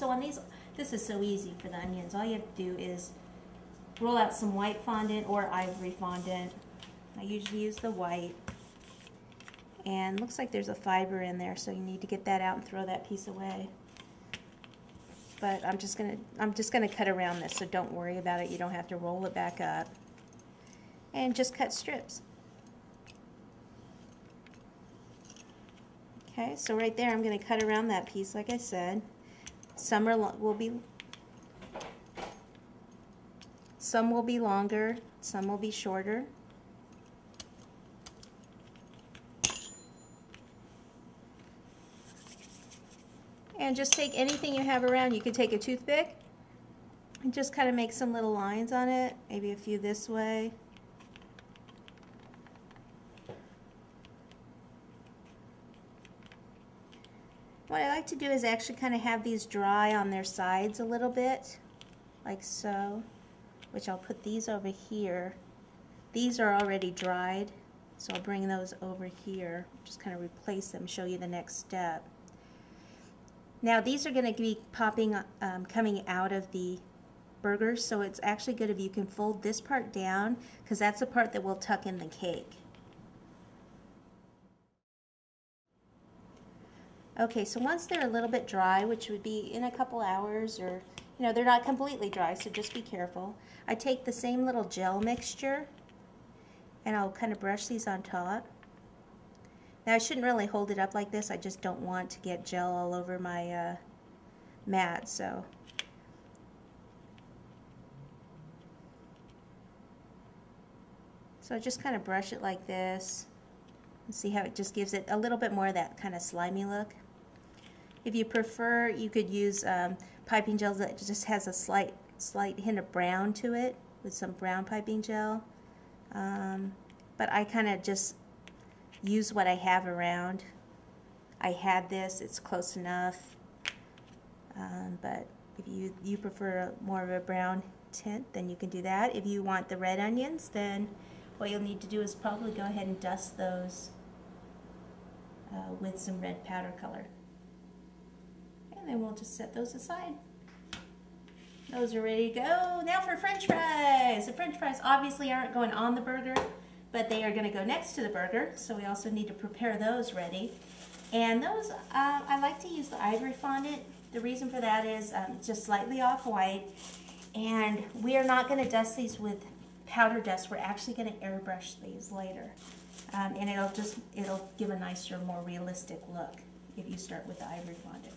So on these, this is so easy for the onions. All you have to do is roll out some white fondant or ivory fondant. I usually use the white. And looks like there's a fiber in there, so you need to get that out and throw that piece away. But I'm just gonna cut around this, so don't worry about it. You don't have to roll it back up. And just cut strips. Okay, so right there I'm gonna cut around that piece, like I said. Some will be longer, some will be shorter. And just take anything you have around. You could take a toothpick and just kind of make some little lines on it, maybe a few this way. What I like to do is actually kind of have these dry on their sides a little bit, like so, which I'll put these over here. These are already dried, so I'll bring those over here, just kind of replace them, show you the next step. Now these are going to be popping, coming out of the burger, so it's actually good if you can fold this part down, because that's the part that will tuck in the cake. Okay, so once they're a little bit dry, which would be in a couple hours, or you know, they're not completely dry, so just be careful. I take the same little gel mixture and I'll kind of brush these on top. Now I shouldn't really hold it up like this, I just don't want to get gel all over my mat, so. So just kind of brush it like this and see how it just gives it a little bit more of that kind of slimy look. If you prefer, you could use piping gel that just has a slight hint of brown to it, with some brown piping gel. But I kind of just use what I have around. I had this, it's close enough. But if you prefer more of a brown tint, then you can do that. If you want the red onions, then what you'll need to do is probably go ahead and dust those with some red powder color. And then we'll just set those aside. Those are ready to go. Now for French fries. The French fries obviously aren't going on the burger, but they are going to go next to the burger, so we also need to prepare those ready. And those, I like to use the ivory fondant. The reason for that is just slightly off-white, and we are not going to dust these with powder dust. We're actually going to airbrush these later. And it'll give a nicer, more realistic look if you start with the ivory fondant.